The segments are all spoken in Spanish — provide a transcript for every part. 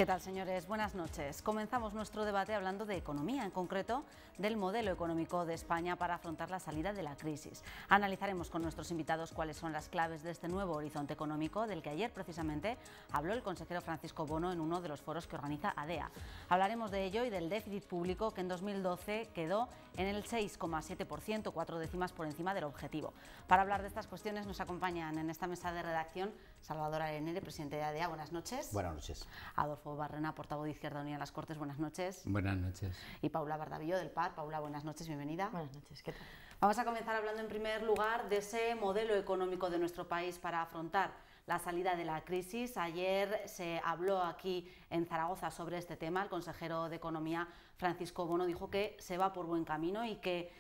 ¿Qué tal, señores? Buenas noches. Comenzamos nuestro debate hablando de economía, en concreto del modelo económico de España para afrontar la salida de la crisis. Analizaremos con nuestros invitados cuáles son las claves de este nuevo horizonte económico del que ayer precisamente habló el consejero Francisco Bono en uno de los foros que organiza ADEA. Hablaremos de ello y del déficit público que en 2012 quedó en el 6,7%, 4 décimas por encima del objetivo. Para hablar de estas cuestiones nos acompañan en esta mesa de redacción Salvador Arenere, presidente de ADEA. Buenas noches. Buenas noches. Adolfo Barrena, portavoz de Izquierda Unida en las Cortes. Buenas noches. Buenas noches. Y Paula Bardavillo, del PAR. Paula, buenas noches, bienvenida. Buenas noches, ¿qué tal? Vamos a comenzar hablando en primer lugar de ese modelo económico de nuestro país para afrontar la salida de la crisis. Ayer se habló aquí en Zaragoza sobre este tema. El consejero de Economía, Francisco Bono, dijo que se va por buen camino y que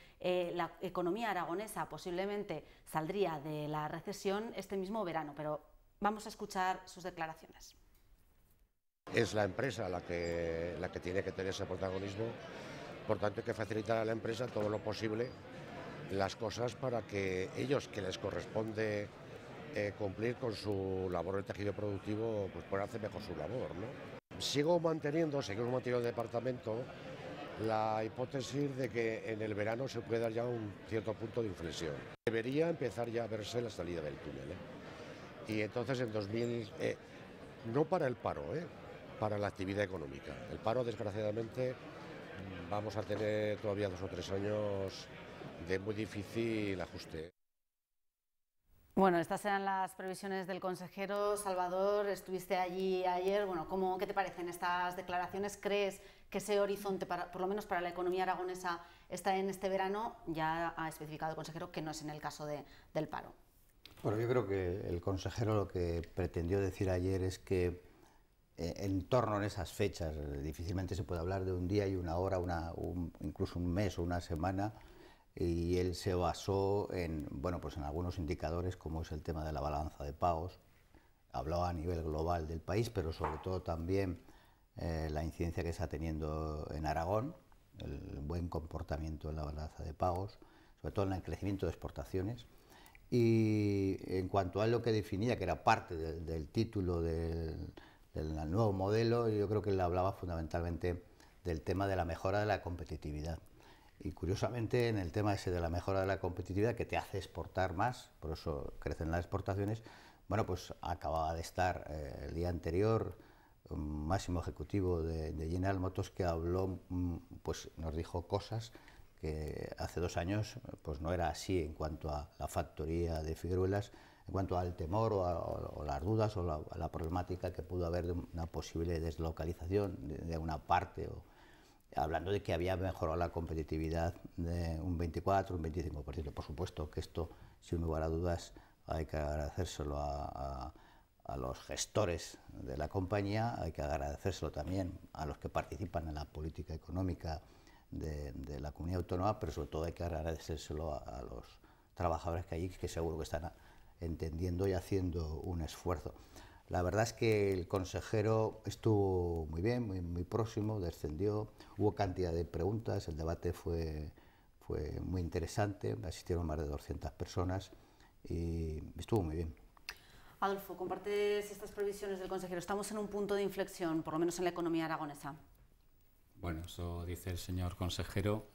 la economía aragonesa posiblemente saldría de la recesión este mismo verano. Pero vamos a escuchar sus declaraciones. Es la empresa la que tiene que tener ese protagonismo, por tanto hay que facilitar a la empresa todo lo posible las cosas para que ellos, que les corresponde cumplir con su labor del tejido productivo, pues puedan hacer mejor su labor, ¿no? Seguimos manteniendo el departamento la hipótesis de que en el verano se puede dar ya un cierto punto de inflexión. Debería empezar ya a verse la salida del túnel, Y entonces en no para el paro, para la actividad económica. El paro, desgraciadamente, vamos a tener todavía 2 o 3 años de muy difícil ajuste. Bueno, estas eran las previsiones del consejero. Salvador, estuviste allí ayer. Bueno, ¿qué te parecen estas declaraciones? ¿Crees que ese horizonte, por lo menos para la economía aragonesa, está en este verano? Ya ha especificado el consejero que no es en el caso del paro. Bueno, yo creo que el consejero lo que pretendió decir ayer es que en torno a esas fechas difícilmente se puede hablar de un día y una hora, incluso un mes o una semana, y él se basó en algunos indicadores como es el tema de la balanza de pagos. Habló a nivel global del país, pero sobre todo también la incidencia que está teniendo en Aragón, el buen comportamiento en la balanza de pagos, sobre todo en el crecimiento de exportaciones. Y en cuanto a lo que definía, que era parte del título del nuevo modelo, yo creo que él hablaba fundamentalmente del tema de la mejora de la competitividad. Y curiosamente, en el tema ese de la mejora de la competitividad, que te hace exportar más, por eso crecen las exportaciones, bueno, pues acababa de estar el día anterior un máximo ejecutivo de General Motors que habló, pues nos dijo cosas que hace 2 años pues no era así en cuanto a la factoría de Figueruelas, en cuanto al temor o las dudas o la problemática que pudo haber de una posible deslocalización de una parte, hablando de que había mejorado la competitividad de un 24, un 25%. Por supuesto que esto, sin lugar a dudas, hay que agradecérselo a los gestores de la compañía, hay que agradecérselo también a los que participan en la política económica de la comunidad autónoma, pero sobre todo hay que agradecérselo a los trabajadores que hay, que seguro que están entendiendo y haciendo un esfuerzo. La verdad es que el consejero estuvo muy bien, muy próximo, descendió, hubo cantidad de preguntas, el debate fue muy interesante, asistieron más de 200 personas y estuvo muy bien. Adolfo, ¿compartes estas previsiones del consejero? ¿Estamos en un punto de inflexión, por lo menos en la economía aragonesa? Bueno, eso dice el señor consejero,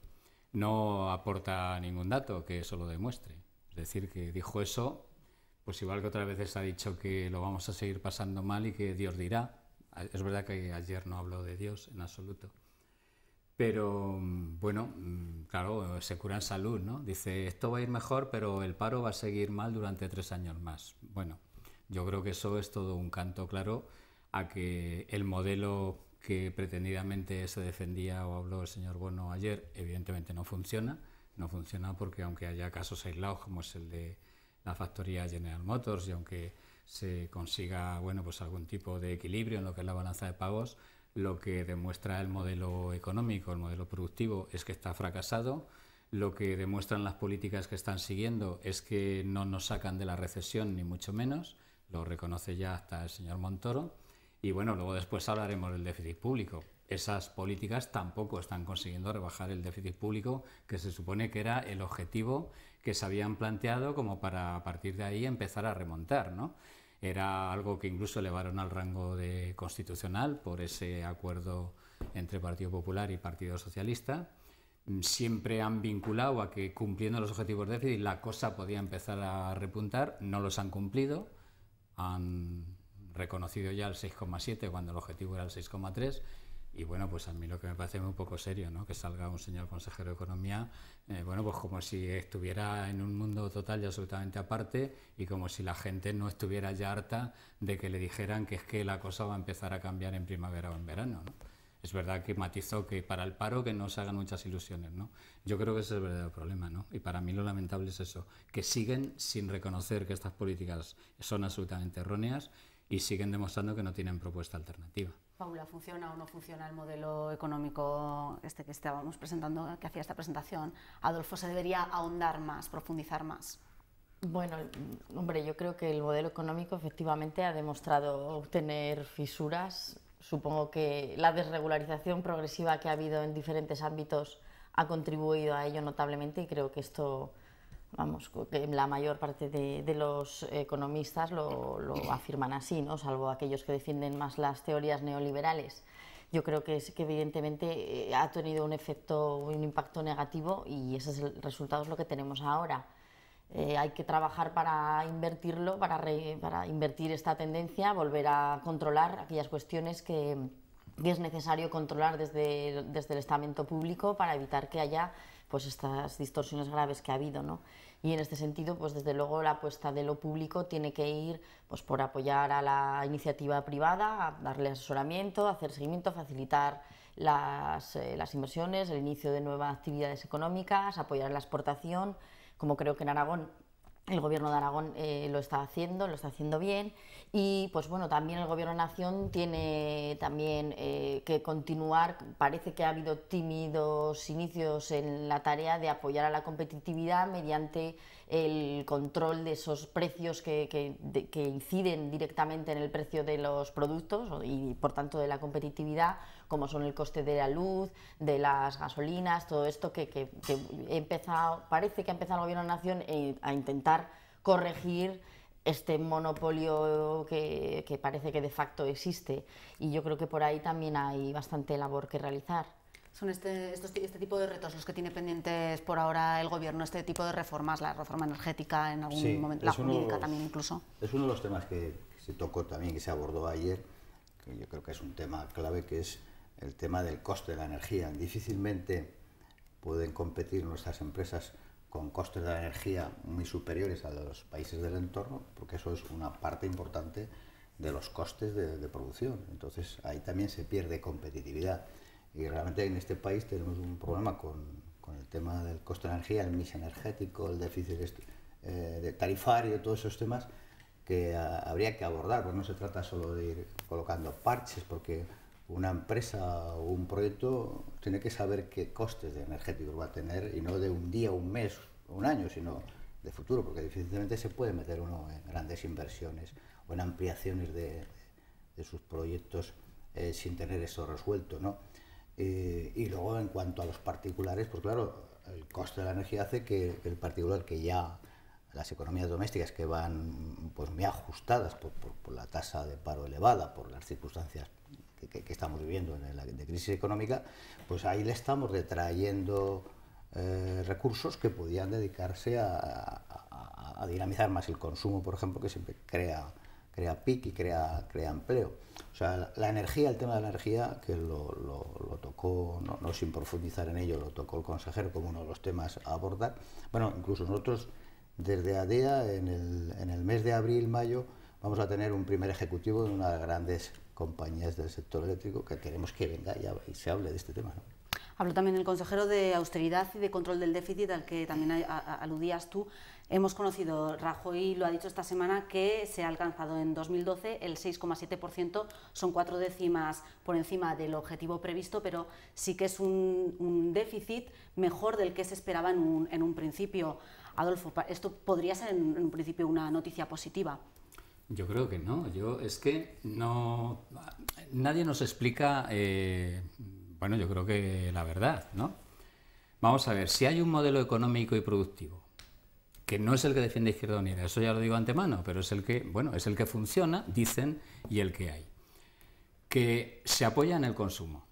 no aporta ningún dato que eso lo demuestre. Es decir, que dijo eso, pues igual que otras veces ha dicho que lo vamos a seguir pasando mal y que Dios dirá. Es verdad que ayer no habló de Dios en absoluto. Pero, bueno, claro, se cura en salud, ¿no? Dice, esto va a ir mejor, pero el paro va a seguir mal durante 3 años más. Bueno, yo creo que eso es todo un canto claro a que el modelo que pretendidamente se defendía o habló el señor Bono ayer, evidentemente no funciona. No funciona porque aunque haya casos aislados como es el de la factoría General Motors y aunque se consiga pues algún tipo de equilibrio en lo que es la balanza de pagos, lo que demuestra el modelo económico, el modelo productivo, es que está fracasado. Lo que demuestran las políticas que están siguiendo es que no nos sacan de la recesión ni mucho menos, lo reconoce ya hasta el señor Montoro. Y bueno, luego después hablaremos del déficit público. Esas políticas tampoco están consiguiendo rebajar el déficit público, que se supone que era el objetivo que se habían planteado como para a partir de ahí empezar a remontar, ¿no? Era algo que incluso elevaron al rango de constitucional por ese acuerdo entre Partido Popular y Partido Socialista. Siempre han vinculado a que cumpliendo los objetivos de déficit la cosa podía empezar a repuntar, no los han cumplido, han reconocido ya el 6,7 cuando el objetivo era el 6,3. Y bueno, pues a mí lo que me parece muy poco serio, ¿no? Que salga un señor consejero de Economía, bueno, pues como si estuviera en un mundo total y absolutamente aparte y como si la gente no estuviera ya harta de que le dijeran que es que la cosa va a empezar a cambiar en primavera o en verano, ¿no? Es verdad que matizó que para el paro que no se hagan muchas ilusiones, ¿no? Yo creo que ese es el verdadero problema, ¿no? Y para mí lo lamentable es eso, que siguen sin reconocer que estas políticas son absolutamente erróneas y siguen demostrando que no tienen propuesta alternativa. Paula, ¿funciona o no funciona el modelo económico este que estábamos presentando, que hacía esta presentación? Adolfo, ¿se debería ahondar más, profundizar más? Bueno, hombre, yo creo que el modelo económico efectivamente ha demostrado tener fisuras. Supongo que la desregularización progresiva que ha habido en diferentes ámbitos ha contribuido a ello notablemente y creo que esto, vamos, que la mayor parte de los economistas lo afirman así, ¿no? Salvo aquellos que defienden más las teorías neoliberales. Yo creo que evidentemente ha tenido un efecto, un impacto negativo y ese es el resultado, es lo que tenemos ahora. Hay que trabajar para invertirlo, para invertir esta tendencia, volver a controlar aquellas cuestiones que es necesario controlar desde el estamento público para evitar que haya pues estas distorsiones graves que ha habido, ¿no? Y en este sentido, pues desde luego la apuesta de lo público tiene que ir pues por apoyar a la iniciativa privada, a darle asesoramiento, hacer seguimiento, facilitar las inversiones, el inicio de nuevas actividades económicas, apoyar la exportación, como creo que en Aragón, el Gobierno de Aragón lo está haciendo bien. Y pues bueno, también el Gobierno de Nación tiene también que continuar. Parece que ha habido tímidos inicios en la tarea de apoyar a la competitividad mediante el control de esos precios que inciden directamente en el precio de los productos y por tanto de la competitividad, como son el coste de la luz, de las gasolinas, todo esto que parece que ha empezado el Gobierno de Nación a intentar corregir este monopolio que parece que de facto existe, y yo creo que por ahí también hay bastante labor que realizar. Son este tipo de retos los que tiene pendientes por ahora el Gobierno, este tipo de reformas, la reforma energética en algún momento, la jurídica también incluso. Es uno de los temas que se tocó también, que se abordó ayer, que yo creo que es un tema clave, que es el tema del coste de la energía. Difícilmente pueden competir nuestras empresas con costes de la energía muy superiores a los países del entorno, porque eso es una parte importante de los costes de producción. Entonces ahí también se pierde competitividad. Y realmente en este país tenemos un problema con el tema del coste de la energía, el mix energético, el déficit tarifario, todos esos temas que habría que abordar. Pues no se trata solo de ir colocando parches, porque una empresa o un proyecto tiene que saber qué costes energéticos va a tener, y no de un día, un mes, un año, sino de futuro, porque difícilmente se puede meter uno en grandes inversiones o en ampliaciones de sus proyectos sin tener eso resuelto, ¿no? Y luego, en cuanto a los particulares, pues claro, el coste de la energía hace que el particular, que ya las economías domésticas que van pues muy ajustadas por la tasa de paro elevada, por las circunstancias que estamos viviendo de crisis económica, pues ahí le estamos detrayendo recursos que podían dedicarse a dinamizar más el consumo, por ejemplo, que siempre crea PIB y crea empleo. O sea, la energía, el tema de la energía, que lo tocó, no sin profundizar en ello, lo tocó el consejero como uno de los temas a abordar. Bueno, incluso nosotros desde ADEA en el mes de abril-mayo vamos a tener un primer ejecutivo de una de las grandes compañías del sector eléctrico que queremos que venga y se hable de este tema, ¿no? Habló también el consejero de austeridad y de control del déficit, al que también aludías tú. Hemos conocido, Rajoy lo ha dicho esta semana, que se ha alcanzado en 2012 el 6,7%, son 4 décimas por encima del objetivo previsto, pero sí que es un déficit mejor del que se esperaba en un principio. Adolfo, ¿esto podría ser en un principio una noticia positiva? Yo creo que no. Es que nadie nos explica, bueno, yo creo que la verdad, ¿no? Vamos a ver, si hay un modelo económico y productivo que no es el que defiende Izquierda Unida, eso ya lo digo antemano, pero es el que, bueno, es el que funciona, dicen, y el que hay. Que se apoya en el consumo.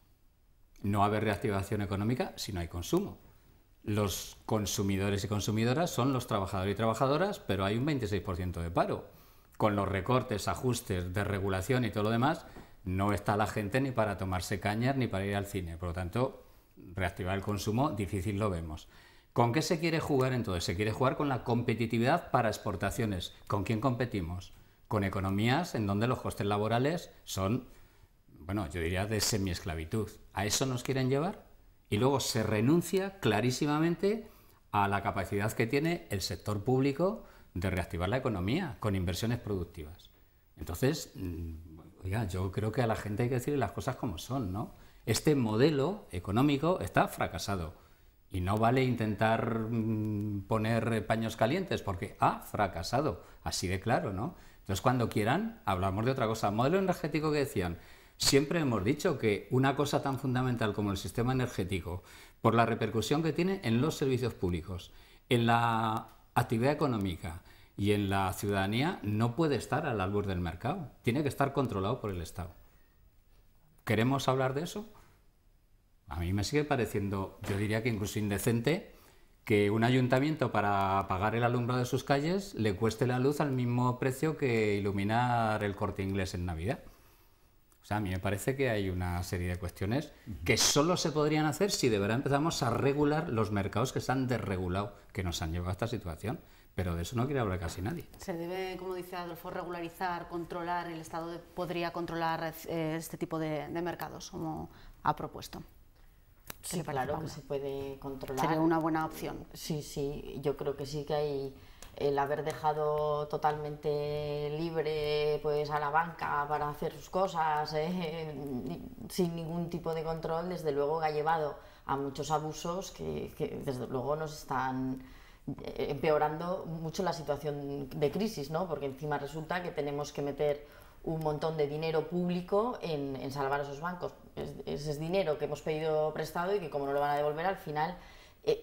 No va a haber reactivación económica si no hay consumo. Los consumidores y consumidoras son los trabajadores y trabajadoras, pero hay un 26% de paro. Con los recortes, ajustes, desregulación y todo lo demás, no está la gente ni para tomarse cañas ni para ir al cine. Por lo tanto, reactivar el consumo difícil lo vemos. ¿Con qué se quiere jugar entonces? Se quiere jugar con la competitividad para exportaciones. ¿Con quién competimos? Con economías en donde los costes laborales son, bueno, yo diría de semiesclavitud. ¿A eso nos quieren llevar? Y luego se renuncia clarísimamente a la capacidad que tiene el sector público de reactivar la economía con inversiones productivas. Entonces, oiga, yo creo que a la gente hay que decirle las cosas como son, ¿no? Este modelo económico está fracasado. Y no vale intentar poner paños calientes porque ha fracasado, así de claro, ¿no? Entonces, cuando quieran, hablamos de otra cosa. Modelo energético que decían, siempre hemos dicho que una cosa tan fundamental como el sistema energético, por la repercusión que tiene en los servicios públicos, en la actividad económica y en la ciudadanía, no puede estar al albur del mercado, tiene que estar controlado por el Estado. ¿Queremos hablar de eso? A mí me sigue pareciendo, yo diría que incluso indecente, que un ayuntamiento para pagar el alumbrado de sus calles le cueste la luz al mismo precio que iluminar el Corte Inglés en Navidad. O sea, a mí me parece que hay una serie de cuestiones que solo se podrían hacer si de verdad empezamos a regular los mercados que se han desregulado, que nos han llevado a esta situación. Pero de eso no quiere hablar casi nadie. Se debe, como dice Adolfo, regularizar, controlar, el Estado podría controlar este tipo de mercados, como ha propuesto. Sí, claro que se puede controlar. Sería una buena opción. Sí, sí, yo creo que sí que hay el haber dejado totalmente libre pues a la banca para hacer sus cosas sin ningún tipo de control, desde luego que ha llevado a muchos abusos que desde luego nos están empeorando mucho la situación de crisis, ¿no? Porque encima resulta que tenemos que meter un montón de dinero público en salvar a esos bancos. Ese es dinero que hemos pedido prestado y que como no lo van a devolver, al final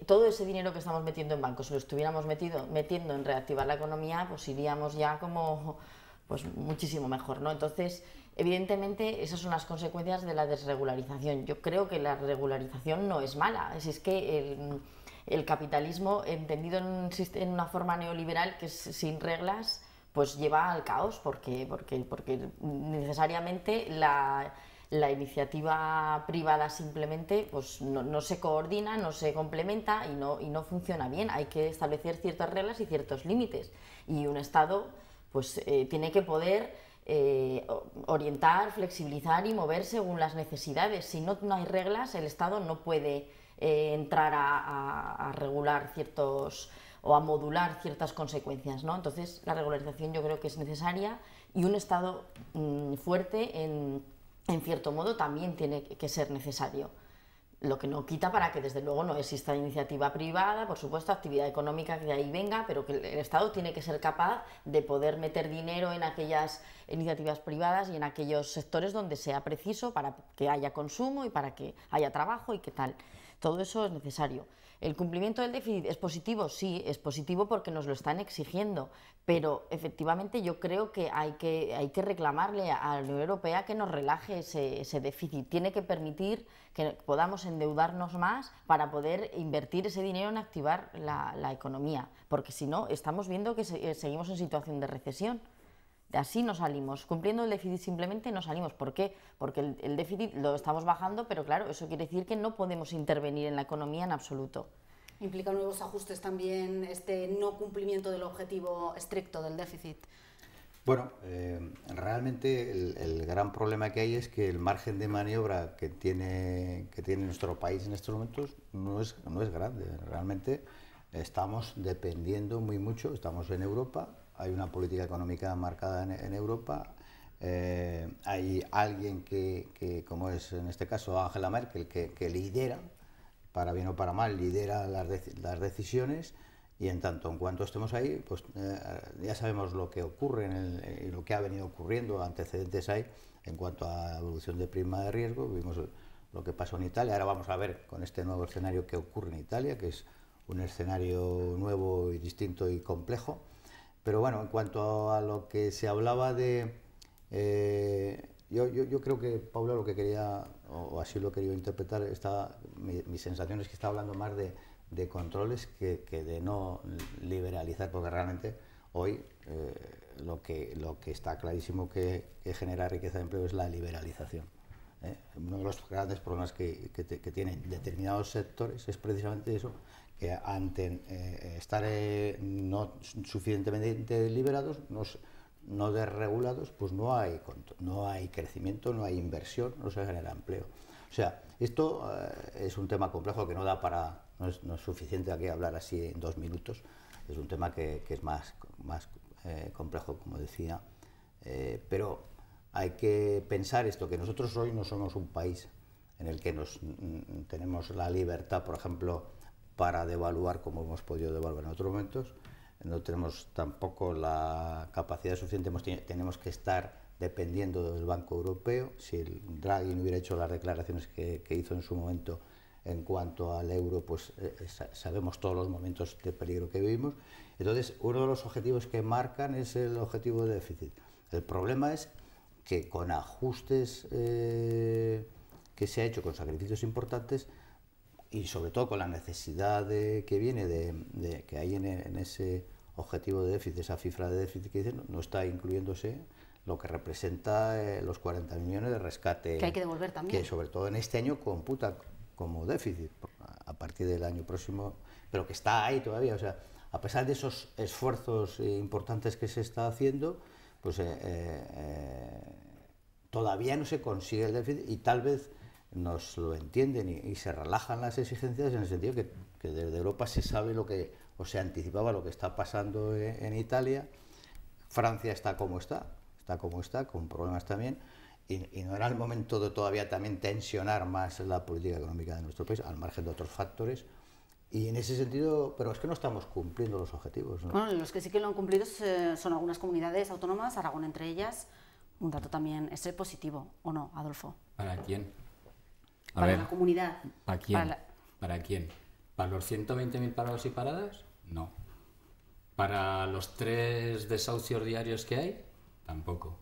todo ese dinero que estamos metiendo en bancos, si lo estuviéramos metiendo en reactivar la economía, pues iríamos ya como pues muchísimo mejor, ¿no? Entonces, evidentemente, esas son las consecuencias de la desregularización. Yo creo que la regularización no es mala, es que el capitalismo, entendido en una forma neoliberal que es sin reglas, pues lleva al caos, porque necesariamente la iniciativa privada simplemente pues no se coordina, no se complementa y no funciona bien. Hay que establecer ciertas reglas y ciertos límites, y un Estado pues tiene que poder orientar, flexibilizar y mover según las necesidades. Si no hay reglas, el Estado no puede entrar a regular ciertos o a modular ciertas consecuencias, ¿no? Entonces, la regularización yo creo que es necesaria, y un Estado fuerte, en cierto modo, también tiene que ser necesario. Lo que no quita para que, desde luego, no exista iniciativa privada, por supuesto, actividad económica que de ahí venga, pero que el Estado tiene que ser capaz de poder meter dinero en aquellas iniciativas privadas y en aquellos sectores donde sea preciso para que haya consumo y para que haya trabajo y qué tal. Todo eso es necesario. ¿El cumplimiento del déficit es positivo? Sí, es positivo porque nos lo están exigiendo, pero efectivamente yo creo que hay que reclamarle a la Unión Europea que nos relaje ese déficit. Tiene que permitir que podamos endeudarnos más para poder invertir ese dinero en activar la economía, porque si no, estamos viendo que seguimos en situación de recesión. Así no salimos, cumpliendo el déficit simplemente no salimos. ¿Por qué? Porque el déficit lo estamos bajando, pero claro, eso quiere decir que no podemos intervenir en la economía en absoluto. ¿Implica nuevos ajustes también este no cumplimiento del objetivo estricto del déficit? Bueno, realmente el gran problema que hay es que el margen de maniobra que tiene nuestro país en estos momentos no es grande. Realmente estamos dependiendo muy mucho, estamos en Europa. Hay una política económica marcada en Europa, hay alguien que, como es en este caso Angela Merkel, que lidera, para bien o para mal, lidera las decisiones, y en cuanto estemos ahí, pues ya sabemos lo que ocurre y lo que ha venido ocurriendo, antecedentes hay en cuanto a evolución de prima de riesgo. Vimos lo que pasó en Italia, ahora vamos a ver con este nuevo escenario qué ocurre en Italia, que es un escenario nuevo y distinto y complejo. Pero bueno, en cuanto a lo que se hablaba de... yo creo que Paula lo que quería, o así lo he querido interpretar, mi sensación es que está hablando más de controles que de no liberalizar, porque realmente hoy lo que está clarísimo que genera riqueza de empleo es la liberalización. Uno de los grandes problemas que tienen determinados sectores es precisamente eso, que ante estar no suficientemente liberados, no desregulados, pues no hay crecimiento, no hay inversión, no se genera empleo. O sea, esto es un tema complejo que no da para, no es suficiente aquí hablar así en 2 minutos, es un tema que es más complejo, como decía, pero hay que pensar esto, que nosotros hoy no somos un país en el que tenemos la libertad, por ejemplo, para devaluar como hemos podido devaluar en otros momentos. No tenemos tampoco la capacidad suficiente, tenemos que estar dependiendo del Banco Europeo. Si el Draghi no hubiera hecho las declaraciones que hizo en su momento en cuanto al euro, pues sabemos todos los momentos de peligro que vivimos. Entonces, uno de los objetivos que marcan es el objetivo de déficit. El problema es que con ajustes que se ha hecho, con sacrificios importantes, y sobre todo con la necesidad que viene que hay en ese objetivo de déficit, esa cifra de déficit que dicen, no está incluyéndose lo que representa los 40.000 millones de rescate. Que hay que devolver también. Que sobre todo en este año computa como déficit, a partir del año próximo, pero que está ahí todavía. O sea, a pesar de esos esfuerzos importantes que se está haciendo, pues todavía no se consigue el déficit y tal vez nos lo entienden y se relajan las exigencias en el sentido que desde Europa se sabe o se anticipaba lo que está pasando en Italia. Francia está como está, con problemas también, y no era el momento de todavía también tensionar más la política económica de nuestro país, al margen de otros factores. Y en ese sentido, pero es que no estamos cumpliendo los objetivos, ¿no? Bueno, los que sí que lo han cumplido son algunas comunidades autónomas, Aragón entre ellas. Un dato también es positivo, ¿o no, Adolfo? ¿Para quién? Para la comunidad. ¿Para quién? ¿Para quién? ¿Para los 120.000 parados y paradas? No. ¿Para los 3 desahucios diarios que hay? Tampoco.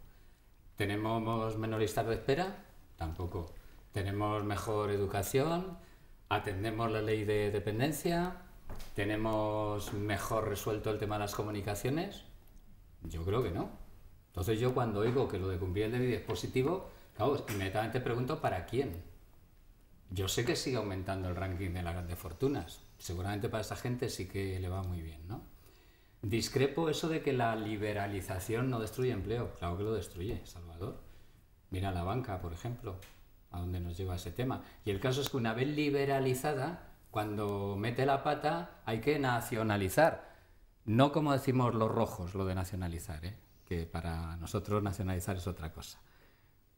¿Tenemos menos listas de espera? Tampoco. ¿Tenemos mejor educación? ¿Atendemos la ley de dependencia? ¿Tenemos mejor resuelto el tema de las comunicaciones? Yo creo que no. Entonces yo cuando oigo que lo de cumplir el déficit es positivo, claro, inmediatamente pregunto ¿para quién? Yo sé que sigue aumentando el ranking de las grandes fortunas. Seguramente para esa gente sí que le va muy bien, ¿no? Discrepo eso de que la liberalización no destruye empleo. Claro que lo destruye, Salvador. Mira la banca, por ejemplo, a dónde nos lleva ese tema. Y el caso es que una vez liberalizada, cuando mete la pata hay que nacionalizar. No como decimos los rojos, lo de nacionalizar, que para nosotros nacionalizar es otra cosa.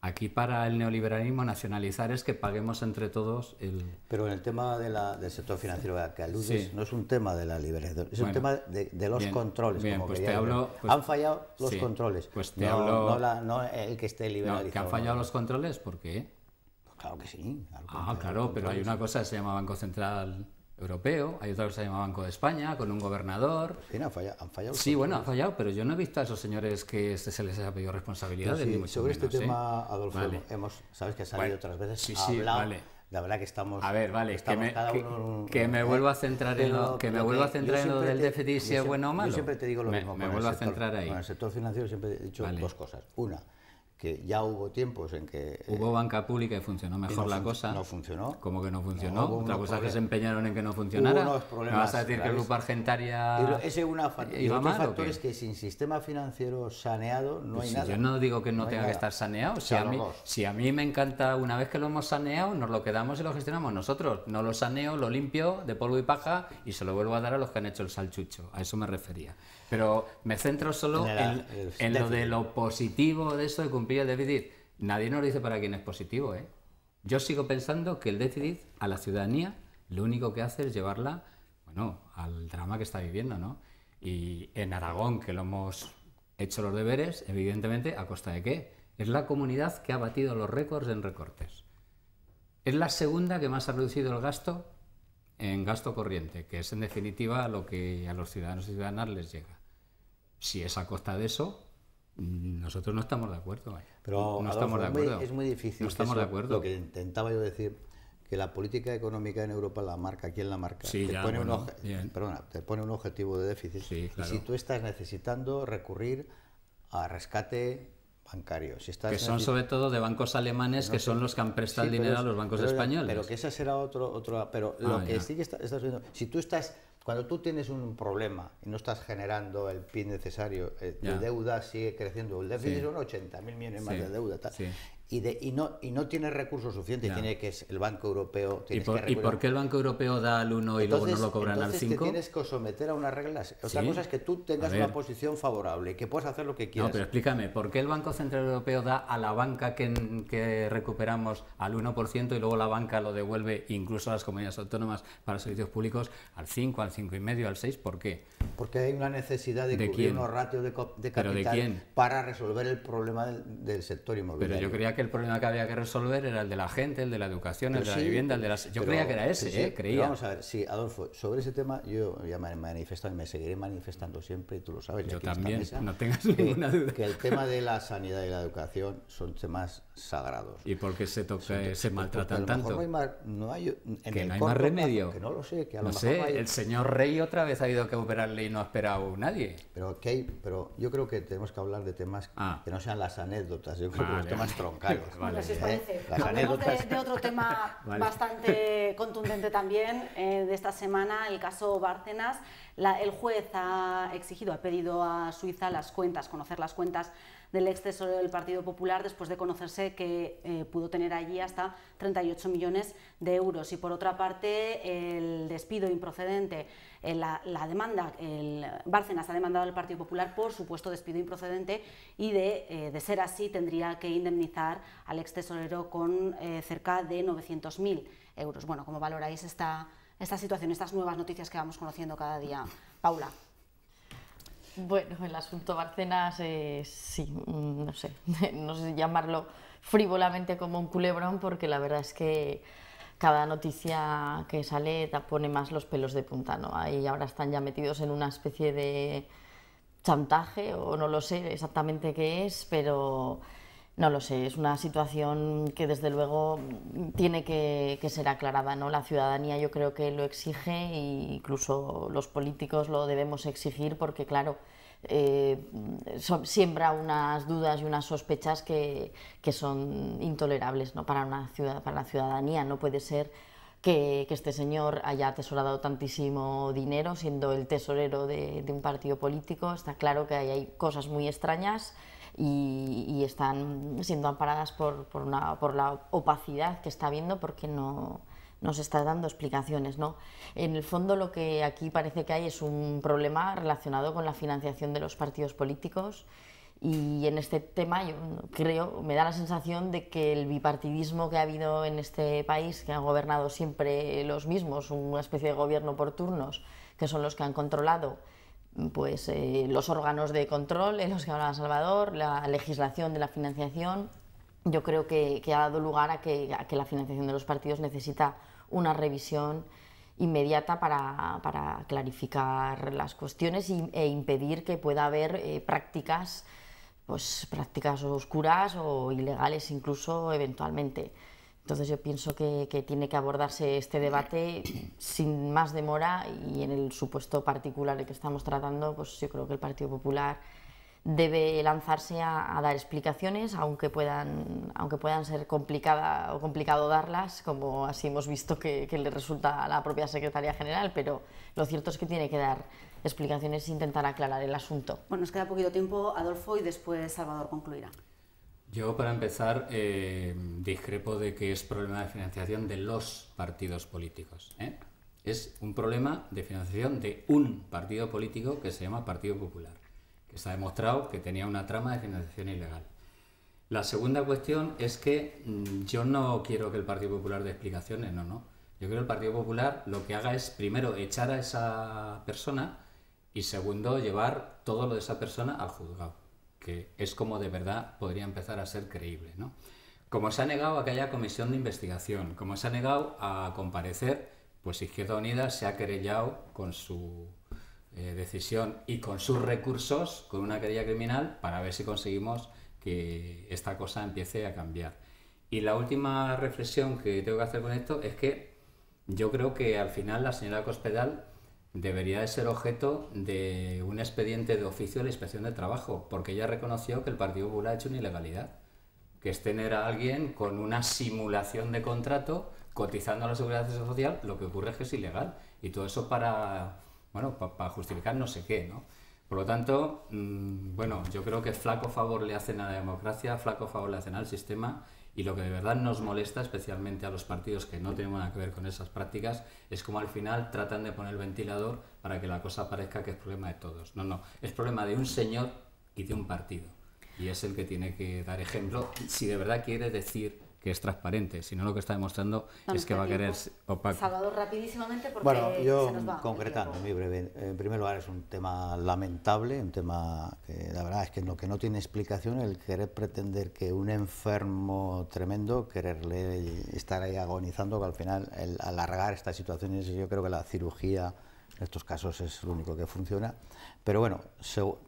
Aquí para el neoliberalismo nacionalizar es que paguemos entre todos el... Pero en el tema del sector financiero a que aludes, Sí. no es un tema de la liberalización, es un tema de los controles. Bien, como pues quería te hablo... decir. pues- Han fallado los sí, controles, pues te no, hablo... no el que esté No, liberalizado. ¿que han fallado los controles? ¿Por qué? Pues claro que sí. Claro, pero hay una cosa que se llama Banco Central Europeo, hay otra cosa que se llama Banco de España, con un gobernador. Sí, han fallado. Sí, bueno, han fallado, pero yo no he visto a esos señores que se les haya pedido responsabilidades, ni mucho sobre menos, este tema, Adolfo, Vale. sabes que ha salido Bueno, otras veces, sí, ha sí, hablado, vale. la verdad que estamos... A ver, vale, estamos cada uno que me vuelvo a centrar en lo, que me vuelvo a centrar en lo del déficit, si es bueno o malo. Yo siempre te digo lo mismo. Me con vuelvo a el sector, centrar ahí. Con el sector financiero siempre he dicho Vale. 2 cosas. Una, que ya hubo tiempos en que... Hubo banca pública y funcionó mejor la cosa. No funcionó. ¿Cómo que no funcionó? No, hubo Otra unos cosa es que se empeñaron en que no Hubo funcionara. unos ¿Me problemas vas a decir que el graves. Grupo Argentaria Ese es una y iba otro mal, factor o qué? es que sin sistema financiero saneado no Pues hay si nada. yo no digo que no hay tenga que nada. estar saneado. O sea, los dos. Si a mí me encanta, una vez que lo hemos saneado, nos lo quedamos y lo gestionamos nosotros. No lo saneo, lo limpio de polvo y paja y se lo vuelvo a dar a los que han hecho el salchucho. A eso me refería. Pero me centro solo en lo de lo positivo de eso de cumplir el déficit. Nadie nos dice para quién es positivo, ¿eh? Yo sigo pensando que el déficit a la ciudadanía lo único que hace es llevarla, bueno, al drama que está viviendo, ¿no? Y en Aragón, que lo hemos hecho los deberes, evidentemente, ¿a costa de qué? Es la comunidad que ha batido los récords en recortes. Es la segunda que más ha reducido el gasto en gasto corriente, que es en definitiva lo que a los ciudadanos y ciudadanas les llega. Si es a costa de eso, nosotros no estamos de acuerdo. Pero no Adolfo, estamos de acuerdo. Es muy difícil. No estamos de acuerdo. Lo que intentaba yo decir, que la política económica en Europa la marca, ¿quién la marca? Sí, te, ya, pone bueno, te pone un objetivo de déficit. Sí, claro. Y si tú estás necesitando recurrir a rescate bancario, si estás que son sobre todo de bancos alemanes, que son los que han prestado el dinero a los bancos españoles. Pero que esa será otro pero lo que sí que estás viendo, si tú estás, cuando tú tienes un problema y no estás generando el PIB necesario, la deuda sigue creciendo, el déficit son 80.000 millones más de deuda, tal, y no tienes recursos suficientes, tiene que el Banco Europeo... ¿Y por qué el Banco Europeo da al 1 y luego no lo cobran al 5? Entonces te tienes que someter a unas reglas. Otra cosa es que tú tengas una posición favorable y que puedas hacer lo que quieras. No, pero explícame, ¿por qué el Banco Central Europeo da a la banca que recuperamos al 1% y luego la banca lo devuelve incluso a las comunidades autónomas para servicios públicos al 5, al 5,5, al 6? ¿Por qué? Porque hay una necesidad de cubrir unos ratios de capital para resolver el problema del sector inmobiliario. Pero yo creía que el problema que había que resolver era el de la gente, el de la educación, el de la vivienda, el de las... Yo creía que era ese, creía. Pero vamos a ver, sí, Adolfo, sobre ese tema yo ya me he manifestado y me seguiré manifestando siempre, y tú lo sabes. Yo también, no tengas ninguna duda. Que el tema de la sanidad y la educación son temas sagrados. ¿Y por qué se maltratan tanto? No hay más remedio. Que no lo sé, que a lo no mejor sé, no hay... el señor Rey otra vez ha habido que operarle y no ha esperado nadie. Pero yo creo que tenemos que hablar de temas que no sean las anécdotas, yo creo que los temas troncales. Si os parece. Hablemos de otro tema bastante contundente también de esta semana, el caso Bárcenas. El juez ha pedido a Suiza conocer las cuentas del ex tesorero del Partido Popular después de conocerse que pudo tener allí hasta 38 millones de euros. Y por otra parte, el despido improcedente, la demanda, Bárcenas ha demandado al Partido Popular por supuesto despido improcedente y de ser así tendría que indemnizar al ex tesorero con cerca de 900.000 euros. Bueno, ¿cómo valoráis esta situación, estas nuevas noticias que vamos conociendo cada día? Paula. Bueno, el asunto Bárcenas, sí, no sé si llamarlo frívolamente como un culebrón, porque la verdad es que cada noticia que sale pone más los pelos de punta, ¿no? Ahí ahora están ya metidos en una especie de chantaje, o no lo sé exactamente qué es, pero no lo sé, es una situación que desde luego tiene que ser aclarada, ¿no? La ciudadanía yo creo que lo exige, e incluso los políticos lo debemos exigir, porque claro, siembra unas dudas y unas sospechas que son intolerables, ¿no? para la ciudadanía. No puede ser que este señor haya atesorado tantísimo dinero siendo el tesorero de un partido político. Está claro que hay cosas muy extrañas y están siendo amparadas por la opacidad que está habiendo, porque no se está dando explicaciones, ¿no? En el fondo lo que aquí parece que hay es un problema relacionado con la financiación de los partidos políticos, y en este tema yo creo, me da la sensación de que el bipartidismo que ha habido en este país, que han gobernado siempre los mismos, una especie de gobierno por turnos, que son los que han controlado pues los órganos de control en los que hablaba Salvador, la legislación de la financiación, yo creo que ha dado lugar a que la financiación de los partidos necesita una revisión inmediata para clarificar las cuestiones e impedir que pueda haber prácticas oscuras o ilegales incluso eventualmente. Entonces yo pienso que tiene que abordarse este debate sin más demora, y en el supuesto particular que estamos tratando, pues yo creo que el Partido Popular debe lanzarse a dar explicaciones, aunque puedan ser complicado darlas, como así hemos visto que le resulta a la propia Secretaría General, pero lo cierto es que tiene que dar explicaciones e intentar aclarar el asunto. Bueno, nos queda poquito tiempo, Adolfo, y después Salvador concluirá. Yo, para empezar, discrepo de que es problema de financiación de los partidos políticos, ¿eh? Es un problema de financiación de un partido político que se llama Partido Popular, que se ha demostrado que tenía una trama de financiación ilegal. La segunda cuestión es que yo no quiero que el Partido Popular dé explicaciones, no. Yo creo que el Partido Popular lo que haga es, primero, echar a esa persona, y segundo, llevar todo lo de esa persona al juzgado, que es como de verdad podría empezar a ser creíble, ¿no? Como se ha negado a que haya comisión de investigación, como se ha negado a comparecer Pues Izquierda Unida se ha querellado con su decisión y con sus recursos, con una querella criminal, para ver si conseguimos que esta cosa empiece a cambiar. Y la última reflexión que tengo que hacer con esto es que yo creo que al final la señora Cospedal debería de ser objeto de un expediente de oficio de la Inspección de Trabajo, porque ella reconoció que el Partido Popular ha hecho una ilegalidad, que es tener a alguien con una simulación de contrato cotizando a la Seguridad Social. Lo que ocurre es que es ilegal, y todo eso para justificar no sé qué, ¿no? Por lo tanto, bueno, yo creo que flaco favor le hacen a la democracia, flaco favor le hacen al sistema, y lo que de verdad nos molesta, especialmente a los partidos que no tenemos nada que ver con esas prácticas, es como al final tratan de poner el ventilador para que la cosa parezca que es problema de todos. No, es problema de un señor y de un partido, y es el que tiene que dar ejemplo si de verdad quiere decir que es transparente. Si no, lo que está demostrando es que va a querer opaco. Salvador, rapidísimamente, porque bueno, yo se nos va concretando, muy breve. En primer lugar, es un tema lamentable, un tema que la verdad es que no tiene explicación, el querer pretender que un enfermo tremendo, quererle estar ahí agonizando, que al final el alargar estas situaciones, yo creo que la cirugía en estos casos es lo único que funciona. Pero bueno,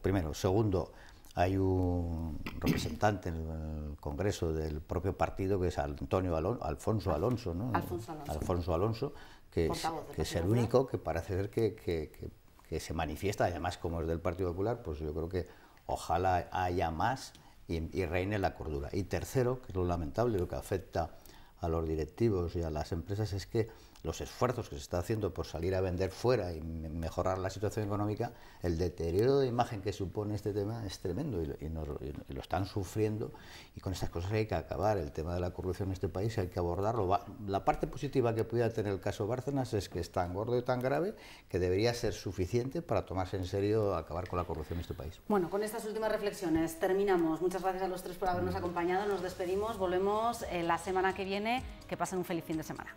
primero. Segundo, hay un representante en el Congreso del propio partido, que es Alfonso Alonso, ¿no? Alfonso Alonso, que es el único que parece ser que se manifiesta, además como es del Partido Popular, pues yo creo que ojalá haya más y reine la cordura. Y tercero, que es lo lamentable, lo que afecta a los directivos y a las empresas, es que los esfuerzos que se está haciendo por salir a vender fuera y mejorar la situación económica, el deterioro de imagen que supone este tema es tremendo, y lo están sufriendo, y con estas cosas hay que acabar. El tema de la corrupción en este país hay que abordarlo. La parte positiva que pudiera tener el caso Bárcenas es que es tan gordo y tan grave que debería ser suficiente para tomarse en serio acabar con la corrupción en este país. Bueno, con estas últimas reflexiones terminamos. Muchas gracias a los tres por habernos acompañado. Nos despedimos, volvemos la semana que viene. Que pasen un feliz fin de semana.